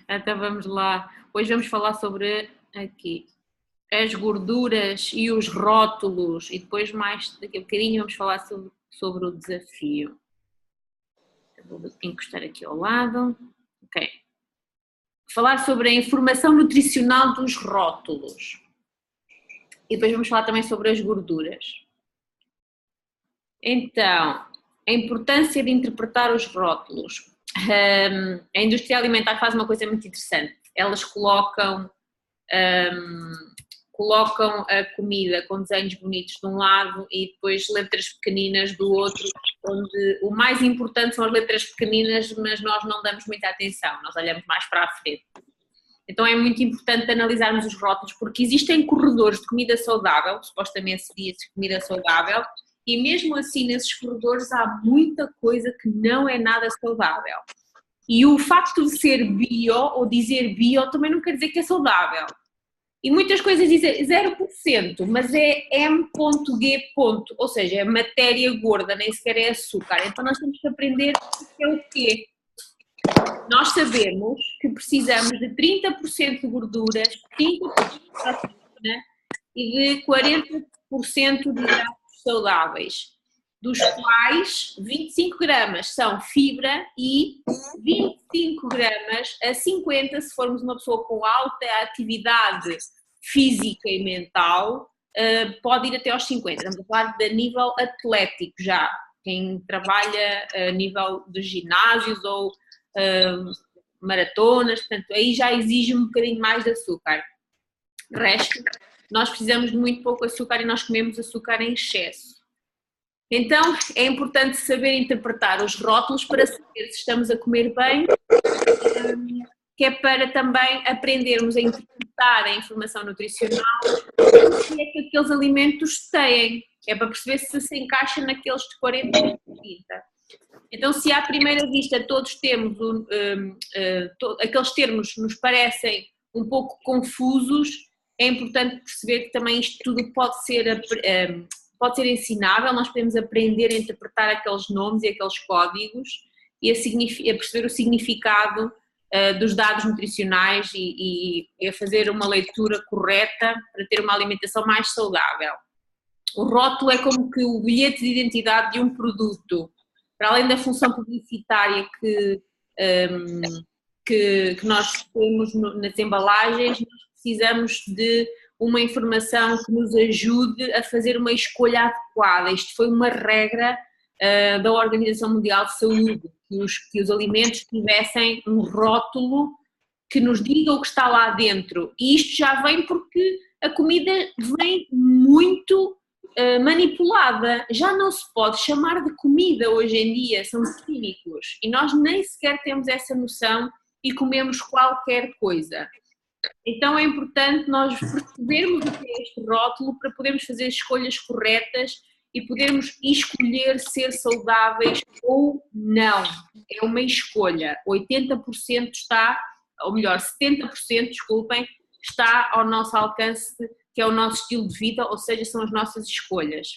Então vamos lá. Hoje vamos falar sobre aqui as gorduras e os rótulos e depois mais daqui a bocadinho vamos falar sobre o desafio. Eu vou encostar aqui ao lado. Ok. Falar sobre a informação nutricional dos rótulos. E depois vamos falar também sobre as gorduras. Então, a importância de interpretar os rótulos. A indústria alimentar faz uma coisa muito interessante. Elas colocam a comida com desenhos bonitos de um lado e depois letras pequeninas do outro, onde o mais importante são as letras pequeninas, mas nós não damos muita atenção, nós olhamos mais para a frente. Então é muito importante analisarmos os rótulos, porque existem corredores de comida saudável, supostamente se diz comida saudável, e mesmo assim nesses corredores há muita coisa que não é nada saudável. E o facto de ser bio ou dizer bio também não quer dizer que é saudável. E muitas coisas dizem 0%, mas é M.G. Ou seja, é matéria gorda, nem sequer é açúcar. Então nós temos que aprender o que é o quê. Nós sabemos que precisamos de 30% de gorduras, 5% de proteína e de 40% de hidratos saudáveis, dos quais 25 gramas são fibra e 25 gramas a 50 se formos uma pessoa com alta atividade física e mental, pode ir até aos 50. Estamos a falar de nível atlético já, quem trabalha a nível de ginásios ou maratonas, portanto aí já exige um bocadinho mais de açúcar. De resto, nós precisamos de muito pouco açúcar e nós comemos açúcar em excesso. Então é importante saber interpretar os rótulos para saber se estamos a comer bem, que é para também aprendermos a interpretar a informação nutricional e o que é que aqueles alimentos têm, é para perceber se encaixa naqueles de 40 e 30. Então, se à primeira vista todos temos, aqueles termos nos parecem um pouco confusos, é importante perceber que também isto tudo pode ser ensinável, nós podemos aprender a interpretar aqueles nomes e aqueles códigos e a perceber o significado dos dados nutricionais e a fazer uma leitura correta para ter uma alimentação mais saudável. O rótulo é como que o bilhete de identidade de um produto. Para além da função publicitária que nós temos nas embalagens, nós precisamos de uma informação que nos ajude a fazer uma escolha adequada. Isto foi uma regra da Organização Mundial de Saúde, que os alimentos tivessem um rótulo que nos diga o que está lá dentro. E isto já vem porque a comida vem muito manipulada, já não se pode chamar de comida hoje em dia, são químicos e nós nem sequer temos essa noção e comemos qualquer coisa. Então é importante nós percebermos o que é este rótulo para podermos fazer escolhas corretas e podermos escolher ser saudáveis ou não. É uma escolha, 80% está, ou melhor, 70%, desculpem, está ao nosso alcance, que é o nosso estilo de vida, ou seja, são as nossas escolhas.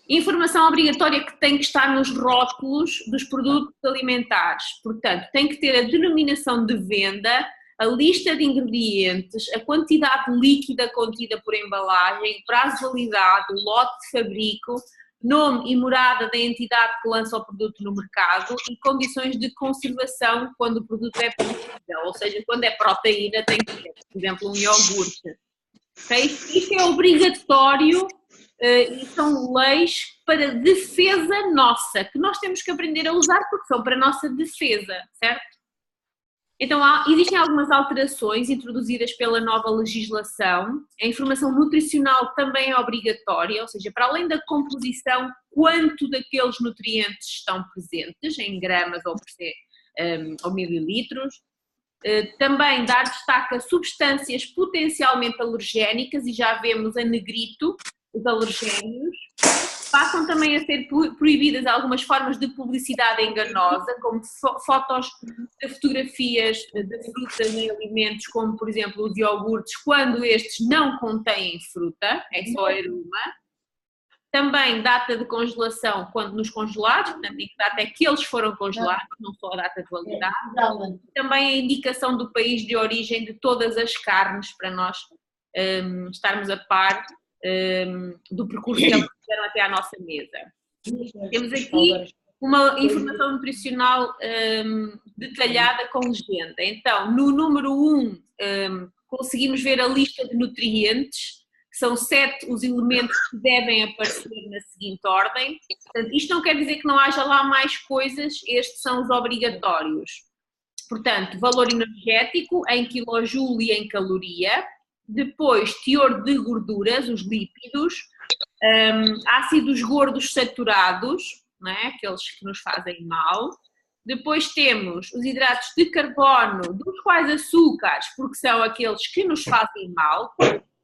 Informação obrigatória que tem que estar nos rótulos dos produtos alimentares, portanto, tem que ter a denominação de venda, a lista de ingredientes, a quantidade líquida contida por embalagem, prazo de validade, o lote de fabrico, nome e morada da entidade que lança o produto no mercado e condições de conservação quando o produto é perecível, ou seja, quando é proteína tem que ter, por exemplo, um iogurte. Okay? Isto é obrigatório e são leis para defesa nossa, que nós temos que aprender a usar porque são para a nossa defesa, certo? Então, existem algumas alterações introduzidas pela nova legislação. A informação nutricional também é obrigatória, ou seja, para além da composição, quanto daqueles nutrientes estão presentes, em gramas ou mililitros. Também dar destaque a substâncias potencialmente alergénicas, e já vemos a negrito os alergénios. Passam também a ser proibidas algumas formas de publicidade enganosa, como fotos de fotografias de frutas em alimentos, como por exemplo os iogurtes, quando estes não contêm fruta, é só aroma. Também data de congelação quando nos congelados, portanto, em que data é que eles foram congelados, não só a data de validade. Também a indicação do país de origem de todas as carnes, para nós estarmos a par do percurso que elas fizeram até à nossa mesa. Temos aqui uma informação nutricional detalhada com legenda. Então, no número 1, conseguimos ver a lista de nutrientes, que são 7 os elementos que devem aparecer na seguinte ordem. Portanto, isto não quer dizer que não haja lá mais coisas, estes são os obrigatórios. Portanto, valor energético em quilojoule e em caloria, depois teor de gorduras, os lípidos, ácidos gordos saturados, não é? Aqueles que nos fazem mal. Depois temos os hidratos de carbono, dos quais açúcares, porque são aqueles que nos fazem mal.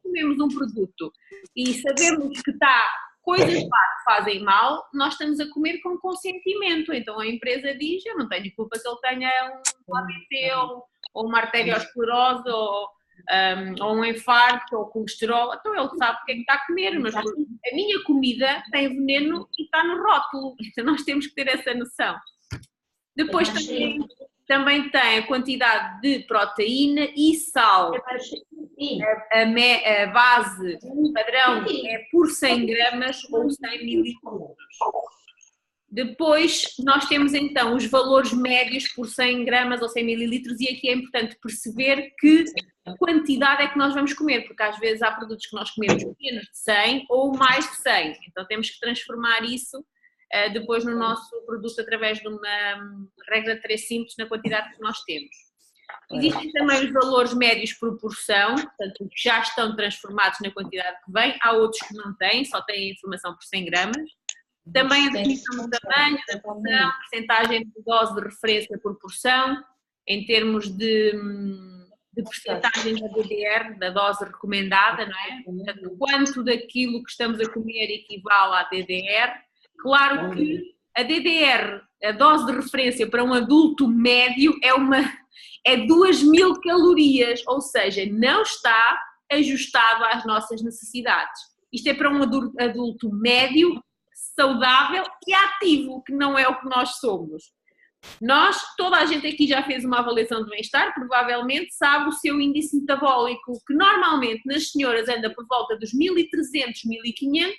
Comemos um produto e sabemos que está coisas lá que fazem mal, nós estamos a comer com consentimento. Então a empresa diz, eu não tenho culpa que ele tenha um AVC ou uma arteriosclerose ou um infarto ou colesterol, então ele sabe o que é que está a comer, mas a minha comida tem veneno e está no rótulo, então nós temos que ter essa noção. Depois também tem a quantidade de proteína e sal. A base padrão é por 100 gramas ou 100 mililitros. Depois nós temos então os valores médios por 100 gramas ou 100 mililitros e aqui é importante perceber que quantidade é que nós vamos comer, porque às vezes há produtos que nós comemos menos de 100 ou mais de 100, então temos que transformar isso depois no nosso produto através de uma regra de 3 simples na quantidade que nós temos. Existem também os valores médios por porção, portanto que já estão transformados na quantidade que vem, há outros que não têm, só têm a informação por 100 gramas. Também a definição do tamanho da porção, percentagem de dose de referência por porção, em termos de percentagem da DDR, da dose recomendada, não é? Portanto, quanto daquilo que estamos a comer equivale à DDR. Claro que a DDR, a dose de referência para um adulto médio é 2.000 calorias, ou seja, não está ajustado às nossas necessidades. Isto é para um adulto médio, saudável e ativo, que não é o que nós somos. Toda a gente aqui já fez uma avaliação de bem-estar, provavelmente sabe o seu índice metabólico, que normalmente nas senhoras anda por volta dos 1.300, 1.500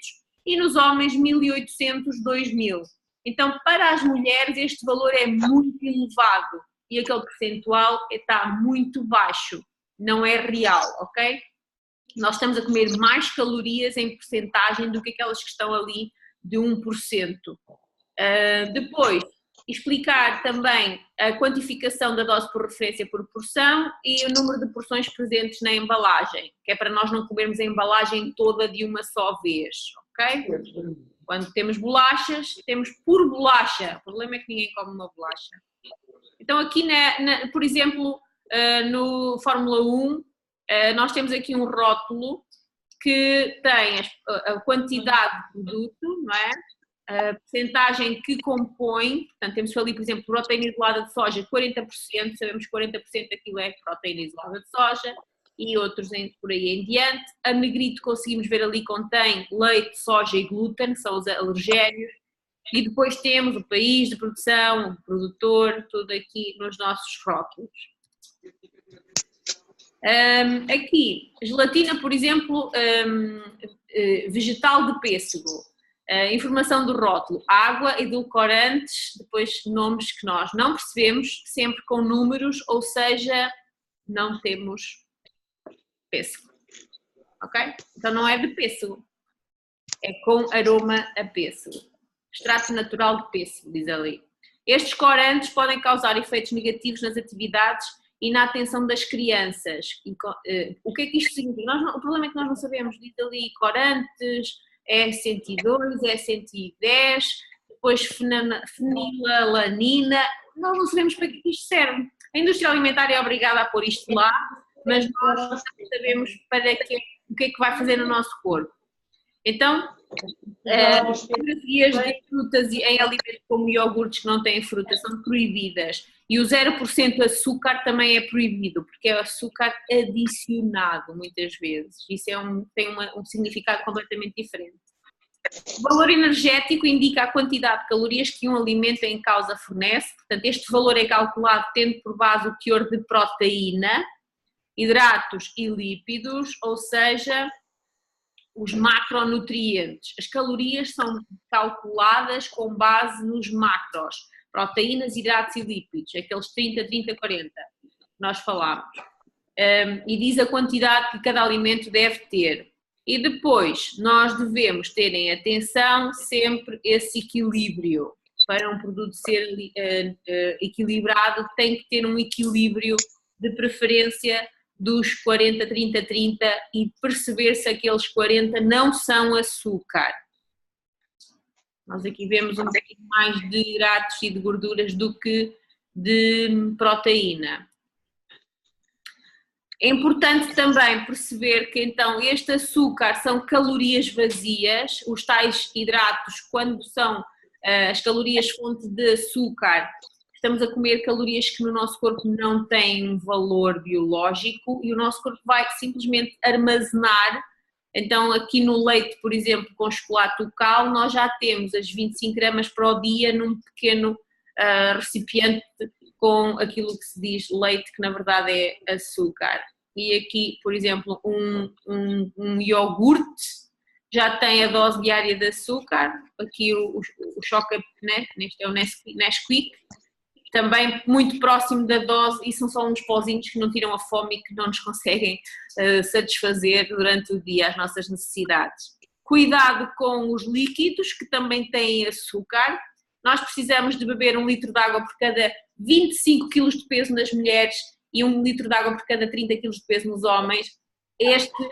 e nos homens 1.800, 2.000. Então, para as mulheres este valor é muito elevado e aquele percentual está muito baixo, não é real, ok? Nós estamos a comer mais calorias em percentagem do que aquelas que estão ali de 1%. Depois, explicar também a quantificação da dose por referência por porção e o número de porções presentes na embalagem, que é para nós não comermos a embalagem toda de uma só vez, ok? Quando temos bolachas, temos por bolacha, o problema é que ninguém come uma bolacha. Então aqui, por exemplo, no Fórmula 1, nós temos aqui um rótulo que tem a quantidade de produto, não é? A percentagem que compõe, portanto temos ali, por exemplo, proteína isolada de soja, 40%, sabemos que 40% daquilo é proteína isolada de soja e outros por aí em diante. A negrito conseguimos ver ali contém leite, soja e glúten, que são os alergénios, e depois temos o país de produção, o produtor, tudo aqui nos nossos rótulos. Aqui, gelatina, por exemplo, vegetal de pêssego. Informação do rótulo, água, edulcorantes, depois nomes que nós não percebemos, sempre com números, ou seja, não temos pêssego, ok? Então não é de pêssego, é com aroma a pêssego. Extrato natural de pêssego, diz ali. Estes corantes podem causar efeitos negativos nas atividades e na atenção das crianças. O que é que isto significa? O problema é que nós não sabemos, diz ali corantes, é 102, é 110, depois fenilalanina, nós não sabemos para que isto serve. A indústria alimentar é obrigada a pôr isto lá, mas nós não sabemos o que é que vai fazer no nosso corpo. Então, as fotografias de frutas em alimentos como iogurtes que não têm fruta são proibidas e o 0% açúcar também é proibido, porque é açúcar adicionado muitas vezes. Isso tem um significado completamente diferente. O valor energético indica a quantidade de calorias que um alimento em causa fornece, portanto este valor é calculado tendo por base o teor de proteína, hidratos e lípidos, ou seja, os macronutrientes. As calorias são calculadas com base nos macros, proteínas, hidratos e lípidos, aqueles 30, 30, 40 que nós falámos. E diz a quantidade que cada alimento deve ter. E depois, nós devemos ter em atenção sempre esse equilíbrio. Para um produto ser equilibrado, tem que ter um equilíbrio de preferência dos 40, 30, 30 e perceber se aqueles 40 não são açúcar. Nós aqui vemos um pouquinho mais de hidratos e de gorduras do que de proteína. É importante também perceber que então este açúcar são calorias vazias, os tais hidratos, quando são as calorias fonte de açúcar, estamos a comer calorias que no nosso corpo não têm um valor biológico e o nosso corpo vai simplesmente armazenar. Então aqui no leite, por exemplo, com chocolate local, nós já temos as 25 gramas por dia num pequeno recipiente com aquilo que se diz leite, que na verdade é açúcar. E aqui, por exemplo, um iogurte já tem a dose diária de açúcar, aqui o Choca, né? Neste é o Nesquik, também muito próximo da dose, e são só uns pozinhos que não tiram a fome e que não nos conseguem satisfazer durante o dia as nossas necessidades. Cuidado com os líquidos, que também têm açúcar. Nós precisamos de beber 1 litro de água por cada 25 kg de peso nas mulheres e 1 litro de água por cada 30 kg de peso nos homens.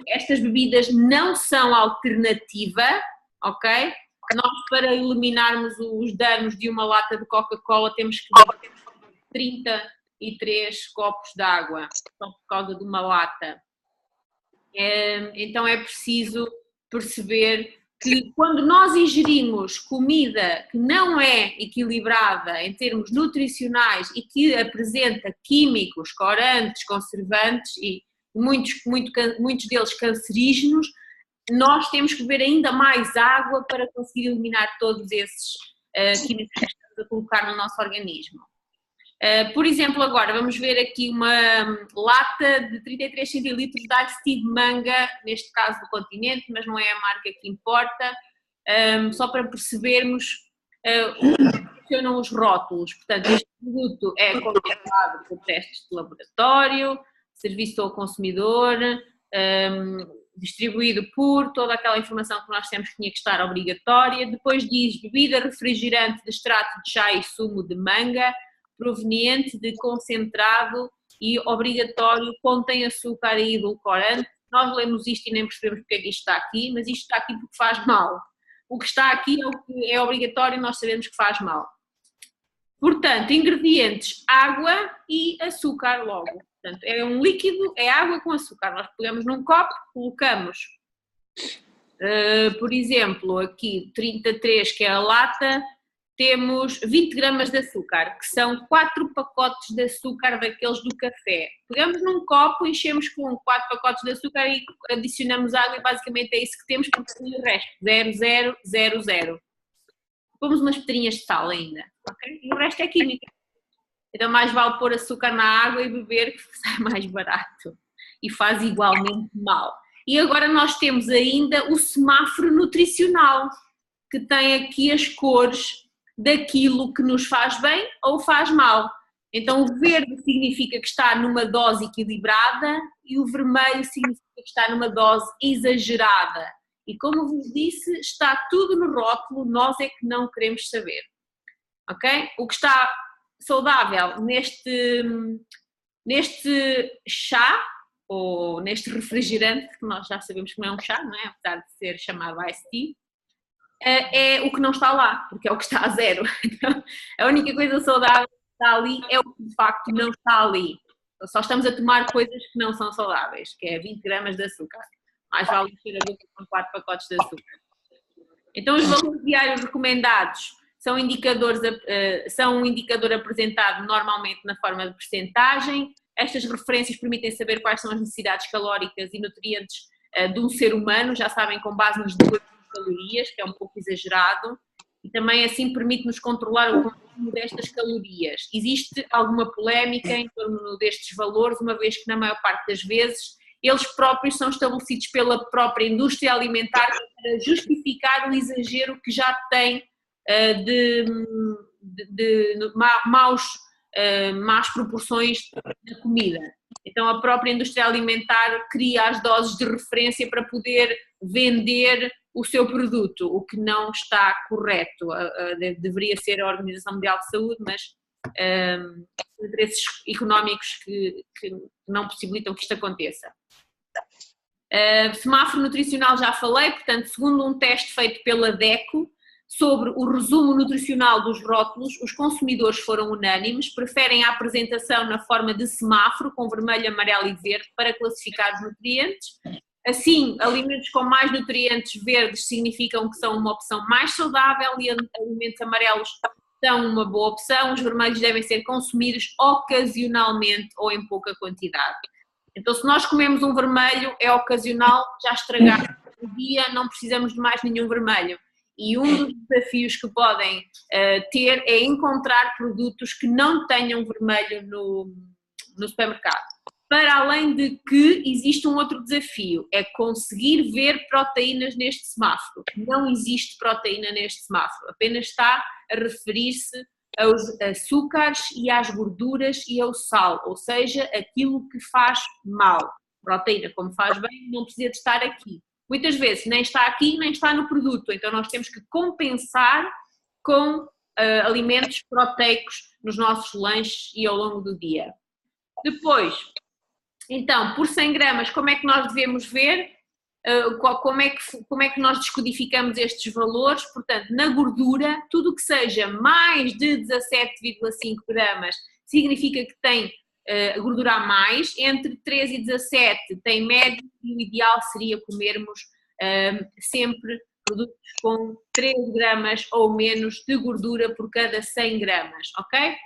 Estas bebidas não são alternativa, ok? Nós, para eliminarmos os danos de uma lata de Coca-Cola, temos que beber 33 copos de água, só por causa de uma lata. Então é preciso perceber que quando nós ingerimos comida que não é equilibrada em termos nutricionais e que apresenta químicos, corantes, conservantes e muitos deles cancerígenos, nós temos que beber ainda mais água para conseguir eliminar todos esses químicos que estamos a colocar no nosso organismo. Por exemplo, agora vamos ver aqui uma lata de 33 centilitros de Ice Tea de manga, neste caso do Continente, mas não é a marca que importa, só para percebermos como funcionam os rótulos. Portanto, este produto é controlado por testes de laboratório, serviço ao consumidor, distribuído por toda aquela informação que nós temos que tinha que estar obrigatória. Depois diz bebida refrigerante de extrato de chá e sumo de manga, proveniente de concentrado e obrigatório, contém açúcar e edulcorante. Nós lemos isto e nem percebemos porque é que isto está aqui, mas isto está aqui porque faz mal. O que está aqui é o que é obrigatório e nós sabemos que faz mal. Portanto, ingredientes, água e açúcar logo. Portanto, é um líquido, é água com açúcar. Nós pegamos num copo, colocamos, por exemplo, aqui 33, que é a lata, temos 20 gramas de açúcar, que são 4 pacotes de açúcar daqueles do café. Pegamos num copo, enchemos com 4 pacotes de açúcar e adicionamos água e basicamente é isso que temos, porque o resto, 0, 0, 0, 0. Pomos umas pedrinhas de sal ainda, ok? E o resto é química. Então mais vale pôr açúcar na água e beber, que sai mais barato e faz igualmente mal. E agora nós temos ainda o semáforo nutricional, que tem aqui as cores daquilo que nos faz bem ou faz mal. Então o verde significa que está numa dose equilibrada e o vermelho significa que está numa dose exagerada. E como vos disse, está tudo no rótulo, nós é que não queremos saber. Ok? O que está saudável neste chá, ou neste refrigerante, que nós já sabemos que não é um chá, não é? Apesar de ser chamado Iced Tea, é o que não está lá, porque é o que está a 0. Então, a única coisa saudável que está ali é o que de facto não está ali. Então, só estamos a tomar coisas que não são saudáveis, que é 20 gramas de açúcar. Mais vale encher a boca com 4 pacotes de açúcar. Então, os valores diários recomendados são um indicador apresentado normalmente na forma de percentagem. Estas referências permitem saber quais são as necessidades calóricas e nutrientes de um ser humano, já sabem, com base nos 2 calorias, que é um pouco exagerado, e também assim permite-nos controlar o consumo destas calorias. Existe alguma polémica em torno destes valores, uma vez que na maior parte das vezes eles próprios são estabelecidos pela própria indústria alimentar para justificar o exagero que já tem de más proporções na comida. Então a própria indústria alimentar cria as doses de referência para poder vender o seu produto, o que não está correto. Deveria ser a Organização Mundial de Saúde, mas interesses económicos que não possibilitam que isto aconteça. Semáforo nutricional já falei, portanto, segundo um teste feito pela DECO, sobre o resumo nutricional dos rótulos, os consumidores foram unânimes, preferem a apresentação na forma de semáforo, com vermelho, amarelo e verde, para classificar os nutrientes. Assim, alimentos com mais nutrientes verdes significam que são uma opção mais saudável e alimentos amarelos são uma boa opção. Os vermelhos devem ser consumidos ocasionalmente ou em pouca quantidade. Então, se nós comemos um vermelho, é ocasional, já estragado o dia, não precisamos de mais nenhum vermelho. E um dos desafios que podem ter é encontrar produtos que não tenham vermelho no supermercado. Para além de que existe um outro desafio, é conseguir ver proteínas neste semáforo. Não existe proteína neste semáforo, apenas está a referir-se aos açúcares e às gorduras e ao sal, ou seja, aquilo que faz mal. Proteína, como faz bem, não precisa de estar aqui. Muitas vezes nem está aqui, nem está no produto, então nós temos que compensar com alimentos proteicos nos nossos lanches e ao longo do dia. Depois, então, por 100 gramas, como é que nós devemos ver? Como é que nós descodificamos estes valores? Portanto, na gordura, tudo o que seja mais de 17,5 gramas significa que tem gordura a mais, entre 13 e 17 tem médio e o ideal seria comermos sempre produtos com 3 gramas ou menos de gordura por cada 100 gramas, ok?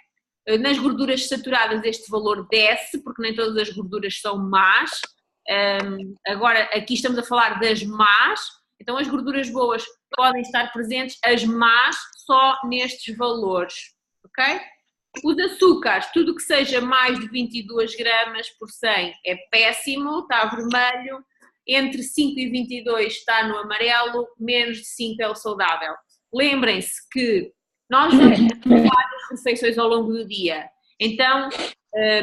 Nas gorduras saturadas este valor desce, porque nem todas as gorduras são más. Agora aqui estamos a falar das más, então as gorduras boas podem estar presentes, as más só nestes valores, ok? Os açúcares, tudo que seja mais de 22 gramas por 100 é péssimo, está vermelho, entre 5 e 22 está no amarelo, menos de 5 é o saudável. Lembrem-se que nós vamos ter várias refeições ao longo do dia, então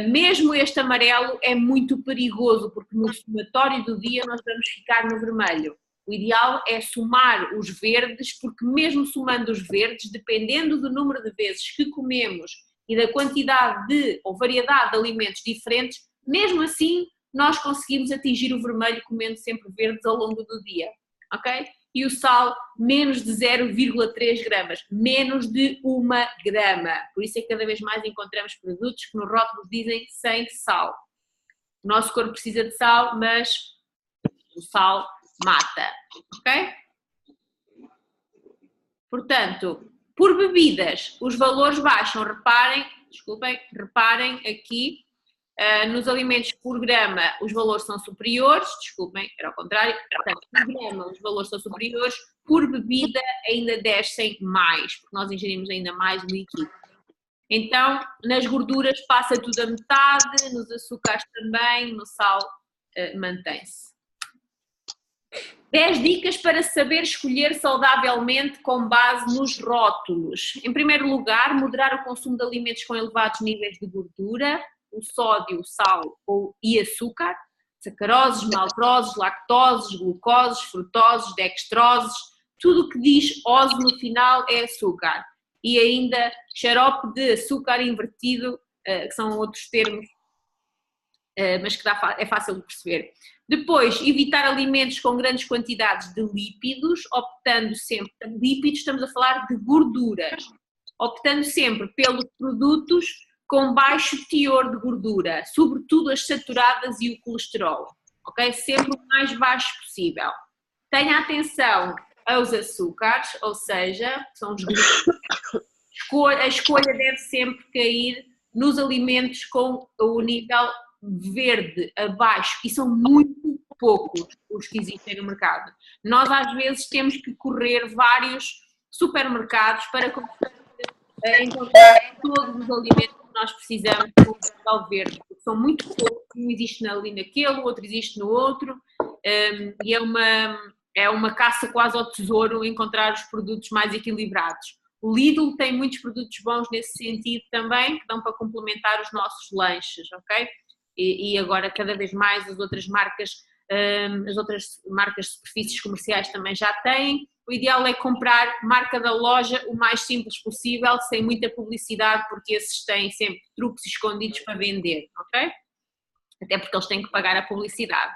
mesmo este amarelo é muito perigoso, porque no somatório do dia nós vamos ficar no vermelho. O ideal é somar os verdes, porque mesmo somando os verdes, dependendo do número de vezes que comemos e da quantidade ou variedade de alimentos diferentes, mesmo assim nós conseguimos atingir o vermelho comendo sempre verdes ao longo do dia, ok? E o sal, menos de 0,3 gramas, menos de 1 grama. Por isso é que cada vez mais encontramos produtos que no rótulo dizem sem sal. O nosso corpo precisa de sal, mas o sal mata, ok? Portanto, por bebidas, os valores baixam, reparem aqui, nos alimentos por grama os valores são superiores, era ao contrário, portanto, por grama os valores são superiores, por bebida ainda descem mais, porque nós ingerimos ainda mais líquido. Então, nas gorduras passa tudo a metade, nos açúcares também, no sal mantém-se. 10 dicas para saber escolher saudavelmente com base nos rótulos. Em primeiro lugar, moderar o consumo de alimentos com elevados níveis de gordura, o sódio, o sal e açúcar, sacaroses, maltoses, lactoses, glucoses, frutoses, dextroses, tudo o que diz ose no final é açúcar. E ainda xarope de açúcar invertido, que são outros termos, mas que é fácil de perceber. Depois, evitar alimentos com grandes quantidades de lípidos, optando sempre, lípidos estamos a falar de gorduras, optando sempre pelos produtos com baixo teor de gordura, sobretudo as saturadas e o colesterol, ok? Sempre o mais baixo possível. Tenha atenção aos açúcares, ou seja, são os a escolha deve sempre cair nos alimentos com o nível verde abaixo, e são muito poucos os que existem no mercado. Nós às vezes temos que correr vários supermercados para encontrar todos os alimentos que nós precisamos no mercado verde. São muito poucos, um existe ali naquele, o outro existe no outro, e é uma caça quase ao tesouro encontrar os produtos mais equilibrados. O Lidl tem muitos produtos bons nesse sentido também, que dão para complementar os nossos lanches, ok? E agora cada vez mais as outras marcas de superfícies comerciais também já têm. O ideal é comprar marca da loja o mais simples possível, sem muita publicidade, porque esses têm sempre truques escondidos para vender, ok? Até porque eles têm que pagar a publicidade.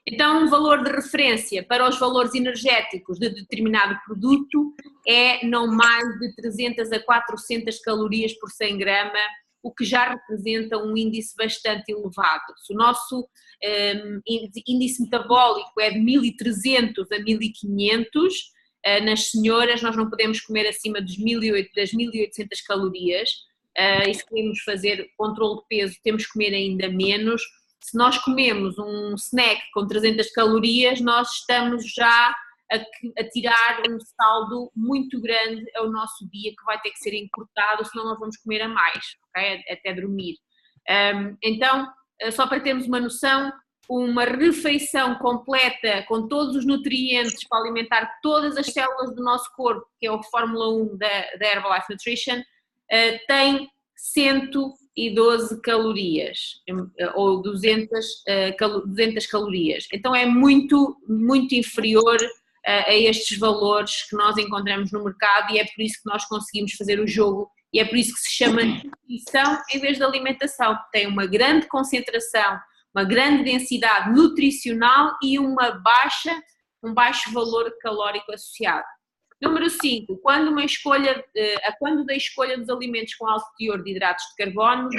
Então, um valor de referência para os valores energéticos de determinado produto é não mais de 300 a 400 calorias por 100 grama, o que já representa um índice bastante elevado. Se o nosso índice metabólico é de 1300 a 1500, nas senhoras nós não podemos comer acima das 1800 calorias, e se queremos fazer controle de peso temos que comer ainda menos. Se nós comemos um snack com 300 calorias, nós estamos já a tirar um saldo muito grande ao nosso dia, que vai ter que ser encurtado, senão nós vamos comer a mais, okay? Até dormir. Então, só para termos uma noção, uma refeição completa com todos os nutrientes para alimentar todas as células do nosso corpo, que é o Fórmula 1 da Herbalife Nutrition, tem 112 calorias, ou 200 calorias. Então é muito, muito inferior a estes valores que nós encontramos no mercado, e é por isso que nós conseguimos fazer o jogo, e é por isso que se chama nutrição em vez de alimentação, porque tem uma grande concentração, uma grande densidade nutricional e um baixo valor calórico associado. Número 5, quando da escolha dos alimentos com alto teor de hidratos de carbono,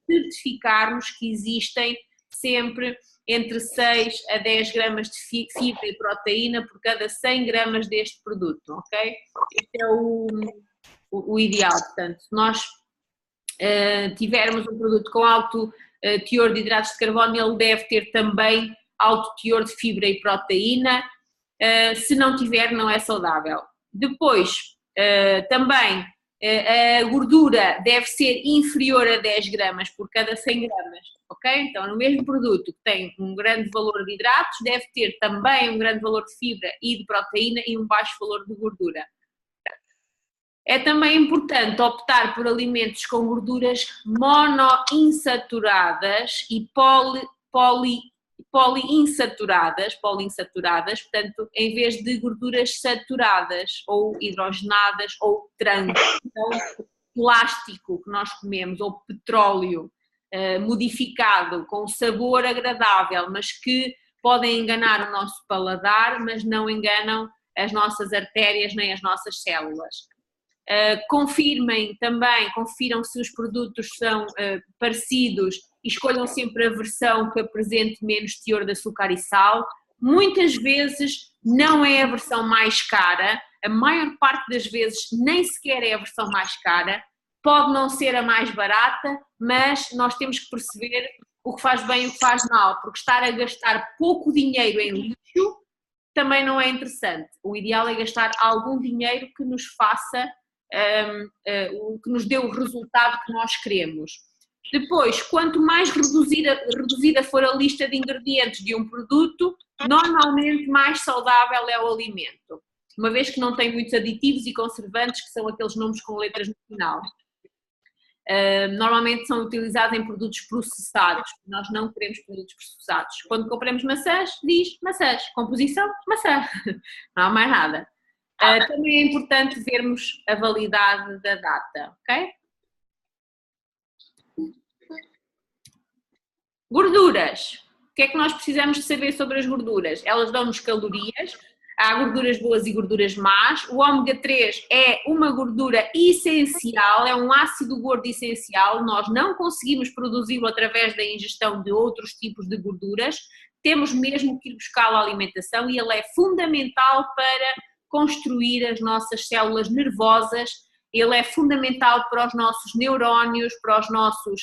certificarmos que existem sempre entre 6 a 10 gramas de fibra e proteína por cada 100 gramas deste produto, ok? Este é o ideal. Portanto, se nós tivermos um produto com alto teor de hidratos de carbono, ele deve ter também alto teor de fibra e proteína. Se não tiver, não é saudável. Depois, também a gordura deve ser inferior a 10 gramas por cada 100 gramas, ok? Então, no mesmo produto que tem um grande valor de hidratos, deve ter também um grande valor de fibra e de proteína e um baixo valor de gordura. É também importante optar por alimentos com gorduras monoinsaturadas e poliinsaturadas, portanto, em vez de gorduras saturadas ou hidrogenadas ou trans. Então, plástico que nós comemos ou petróleo modificado com sabor agradável, mas que podem enganar o nosso paladar, mas não enganam as nossas artérias nem as nossas células. Confiram se os produtos são parecidos e escolham sempre a versão que apresente menos teor de açúcar e sal. Muitas vezes não é a versão mais cara, a maior parte das vezes nem sequer é a versão mais cara, pode não ser a mais barata, mas nós temos que perceber o que faz bem e o que faz mal, porque estar a gastar pouco dinheiro em lixo também não é interessante. O ideal é gastar algum dinheiro que nos faça que nos dê o resultado que nós queremos. Depois, quanto mais reduzida for a lista de ingredientes de um produto, normalmente mais saudável é o alimento, uma vez que não tem muitos aditivos e conservantes, que são aqueles nomes com letras no final. Normalmente são utilizados em produtos processados, nós não queremos produtos processados. Quando compramos maçãs, diz maçãs, composição, maçã, não há mais nada. Também é importante vermos a validade da data, ok? Gorduras. O que é que nós precisamos de saber sobre as gorduras? Elas dão-nos calorias, há gorduras boas e gorduras más. O ômega 3 é uma gordura essencial, é um ácido gordo essencial, nós não conseguimos produzi-lo através da ingestão de outros tipos de gorduras, temos mesmo que ir buscá-lo à alimentação e ele é fundamental para construir as nossas células nervosas, ele é fundamental para os nossos neurónios, para os nossos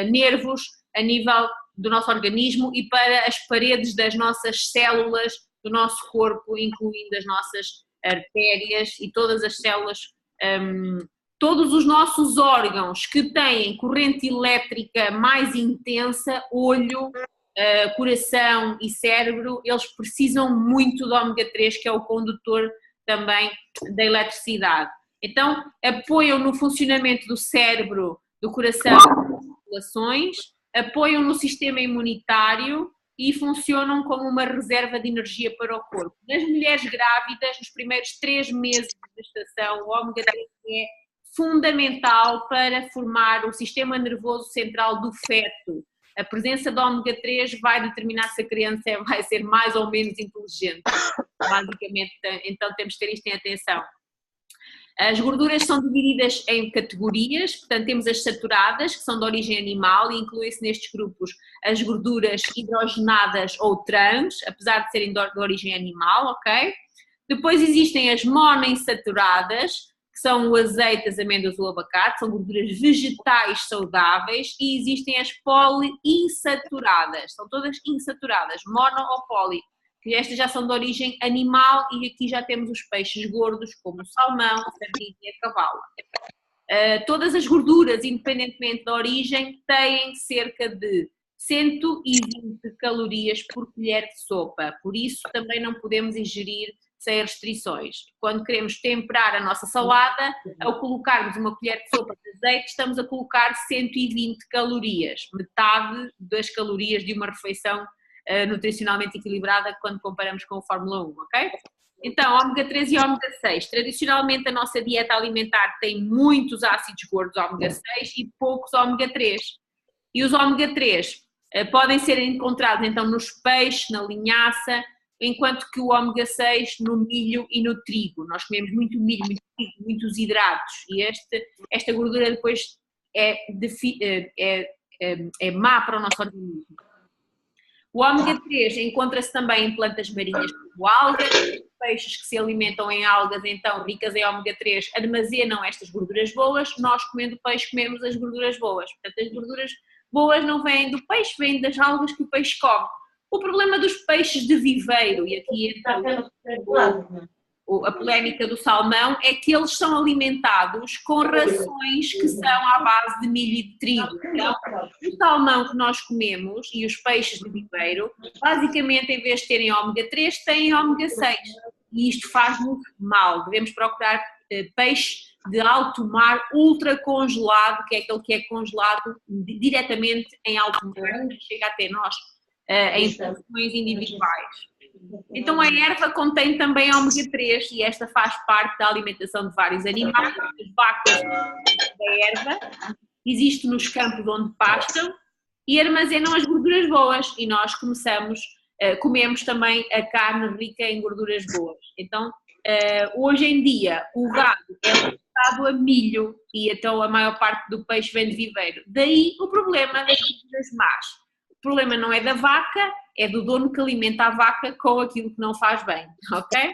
nervos, a nível do nosso organismo e para as paredes das nossas células do nosso corpo, incluindo as nossas artérias e todas as células, todos os nossos órgãos que têm corrente elétrica mais intensa, olho, coração e cérebro, eles precisam muito do ômega 3, que é o condutor também da eletricidade. Então, apoiam no funcionamento do cérebro, do coração, das circulações, apoiam no sistema imunitário e funcionam como uma reserva de energia para o corpo. Nas mulheres grávidas, nos primeiros 3 meses de gestação, o ômega 3 é fundamental para formar o sistema nervoso central do feto. A presença de ômega 3 vai determinar se a criança vai ser mais ou menos inteligente. Basicamente, então temos que ter isto em atenção. As gorduras são divididas em categorias, portanto temos as saturadas, que são de origem animal, e incluem-se nestes grupos as gorduras hidrogenadas ou trans, apesar de serem de origem animal, ok? Depois existem as monoinsaturadas, que são o azeite, as amêndoas, o abacate, são gorduras vegetais saudáveis, e existem as poliinsaturadas, são todas insaturadas, mono ou poli, que estas já são de origem animal, e aqui já temos os peixes gordos, como o salmão, a sardinha e a cavala. Todas as gorduras, independentemente da origem, têm cerca de 120 calorias por colher de sopa, por isso também não podemos ingerir sem restrições. Quando queremos temperar a nossa salada, ao colocarmos uma colher de sopa de azeite, estamos a colocar 120 calorias, metade das calorias de uma refeição nutricionalmente equilibrada quando comparamos com a Fórmula 1, ok? Então, ômega 3 e ômega 6. Tradicionalmente a nossa dieta alimentar tem muitos ácidos gordos ômega 6 e poucos ômega 3. E os ômega 3 podem ser encontrados então nos peixes, na linhaça, enquanto que o ômega 6 no milho e no trigo. Nós comemos muito milho, muito trigo, muitos hidratos, e esta gordura depois é má para o nosso organismo. O ômega 3 encontra-se também em plantas marinhas como algas, peixes que se alimentam em algas, então ricas em ômega 3, armazenam estas gorduras boas. Nós, comendo peixe, comemos as gorduras boas. Portanto, as gorduras boas não vêm do peixe, vêm das algas que o peixe come. O problema dos peixes de viveiro, e aqui entra a polémica do salmão, é que eles são alimentados com rações que são à base de milho e de trigo. Então, o salmão que nós comemos e os peixes de viveiro, basicamente, em vez de terem ômega 3, têm ômega 6. E isto faz-nos mal. Devemos procurar peixe de alto mar ultra congelado, que é aquele que é congelado diretamente em alto mar, que chega até nós em porções individuais. Então a erva contém também ômega 3 e esta faz parte da alimentação de vários animais. As vacas da erva, existe nos campos onde pastam e armazenam as gorduras boas, e nós comemos também a carne rica em gorduras boas. Então hoje em dia o gado é alimentado a milho e então a maior parte do peixe vem de viveiro. Daí o problema das gorduras más. O problema não é da vaca, é do dono que alimenta a vaca com aquilo que não faz bem, ok?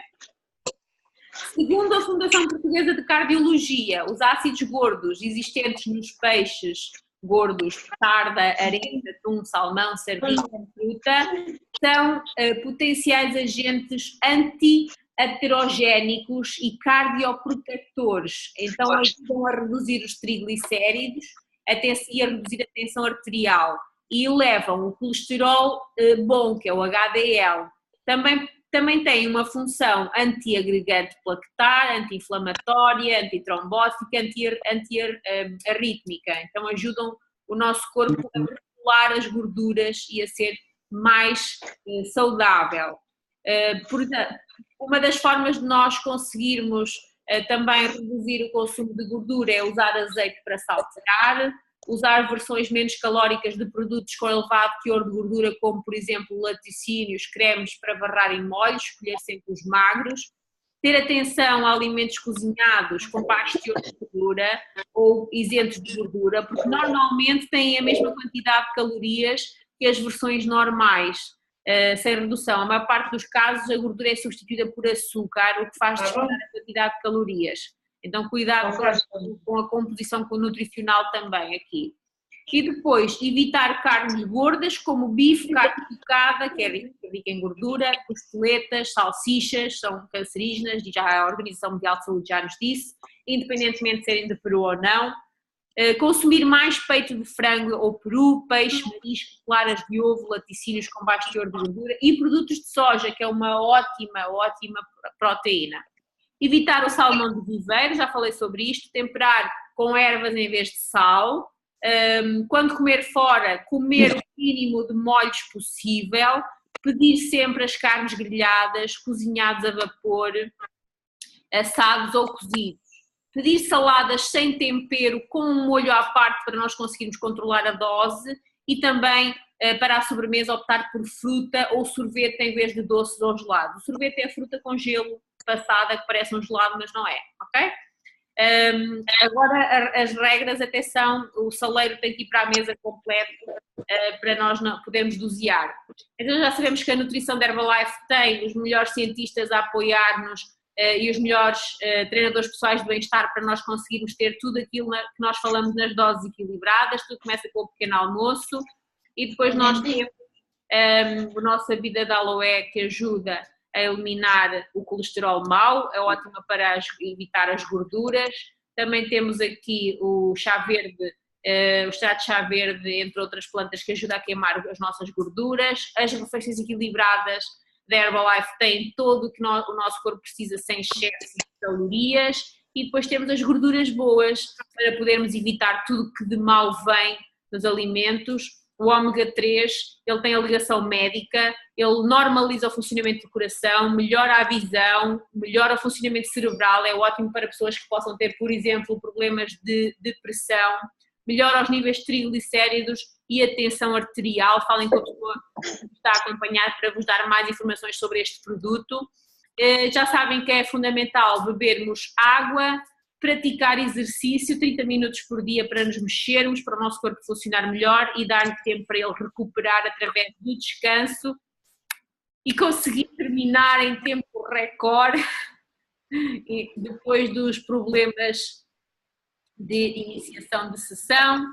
Segundo a Fundação Portuguesa de Cardiologia, os ácidos gordos existentes nos peixes gordos, sarda, arenca, atum, salmão, sardinha, fruta, são potenciais agentes anti-aterogénicos e cardioprotetores. Então ajudam a reduzir os triglicéridos e a reduzir a tensão arterial. E levam o colesterol bom, que é o HDL. Também tem uma função anti-agregante plaquetar, anti-inflamatória, antitrombótica, anti-arrítmica. Então ajudam o nosso corpo a regular as gorduras e a ser mais saudável. Portanto, uma das formas de nós conseguirmos também reduzir o consumo de gordura é usar azeite para saltear, usar versões menos calóricas de produtos com elevado teor de gordura, como por exemplo laticínios, cremes para barrar em molhos, escolher sempre os magros, ter atenção a alimentos cozinhados com baixo teor de gordura ou isentos de gordura, porque normalmente têm a mesma quantidade de calorias que as versões normais, sem redução. A maior parte dos casos a gordura é substituída por açúcar, o que faz disparar a quantidade de calorias. Então, cuidado com a composição nutricional também aqui. E depois, evitar carnes gordas, como bife, carne picada, que é rica em gordura, costeletas, salsichas, são cancerígenas, e já a Organização Mundial de Saúde já nos disse, independentemente de serem de Peru ou não. Consumir mais peito de frango ou peru, peixe, marisco, claras de ovo, laticínios com baixo teor de gordura e produtos de soja, que é uma ótima proteína. Evitar o salmão de viveiro, já falei sobre isto, temperar com ervas em vez de sal. Quando comer fora, comer o mínimo de molhos possível, pedir sempre as carnes grelhadas, cozinhados a vapor, assados ou cozidos. Pedir saladas sem tempero, com um molho à parte para nós conseguirmos controlar a dose e também para a sobremesa optar por fruta ou sorvete em vez de doces ou gelado. O sorvete é a fruta com gelo passada que parece um gelado, mas não é, ok? Agora as regras até são, o saleiro tem que ir para a mesa completo para nós podermos dosear. Então já sabemos que a nutrição da Herbalife tem os melhores cientistas a apoiar-nos e os melhores treinadores pessoais de bem-estar para nós conseguirmos ter tudo aquilo que nós falamos nas doses equilibradas. Tudo começa com o pequeno almoço e depois nós temos a nossa vida de aloe que ajuda a eliminar o colesterol mau, é ótima para evitar as gorduras. Também temos aqui o chá verde, o extrato de chá verde, entre outras plantas, que ajuda a queimar as nossas gorduras. As refeições equilibradas da Herbalife têm todo o que o nosso corpo precisa sem excesso de calorias. E depois temos as gorduras boas para podermos evitar tudo que de mal vem nos alimentos. O ômega 3, ele tem a ligação médica, ele normaliza o funcionamento do coração, melhora a visão, melhora o funcionamento cerebral, é ótimo para pessoas que possam ter, por exemplo, problemas de depressão, melhora os níveis de triglicéridos e a tensão arterial. Falem com a pessoa que está a acompanhar para vos dar mais informações sobre este produto. Já sabem que é fundamental bebermos água, praticar exercício 30 minutos por dia para nos mexermos, para o nosso corpo funcionar melhor e dar-lhe tempo para ele recuperar através do descanso e conseguir terminar em tempo recorde depois dos problemas de iniciação de sessão.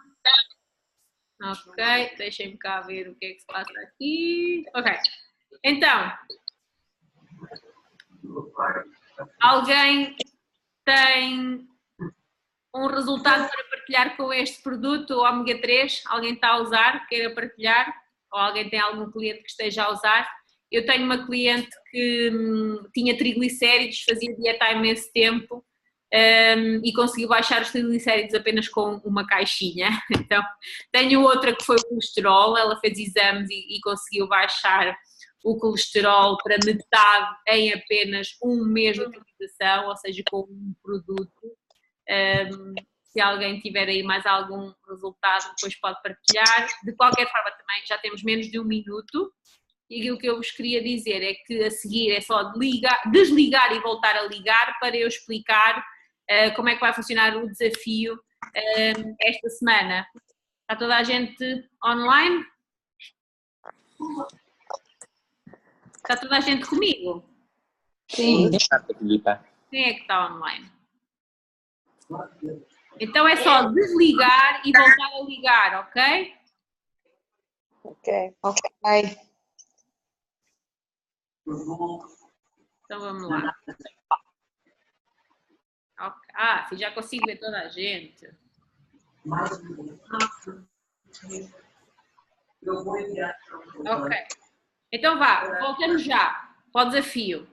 Ok, deixem-me cá ver o que é que se passa aqui. Ok, então, alguém tem um resultado para partilhar com este produto, o ômega 3? Alguém está a usar, queira partilhar? Ou alguém tem algum cliente que esteja a usar? Eu tenho uma cliente que tinha triglicéridos, fazia dieta há imenso tempo e conseguiu baixar os triglicéridos apenas com uma caixinha. Então, tenho outra que foi o colesterol, ela fez exames e conseguiu baixar o colesterol para metade em apenas um mês de utilização, ou seja, com um produto. Se alguém tiver aí mais algum resultado, depois pode partilhar. De qualquer forma, também já temos menos de um minuto e aquilo que eu vos queria dizer é que a seguir é só desligar e voltar a ligar para eu explicar como é que vai funcionar o desafio esta semana. Está toda a gente online? Está toda a gente comigo? Sim. Quem é que está online? Então é só desligar e voltar a ligar, ok? Ok. Então vamos lá. Okay. Ah, sim, já consigo ver toda a gente. Ok. Então vá, voltamos já para o desafio.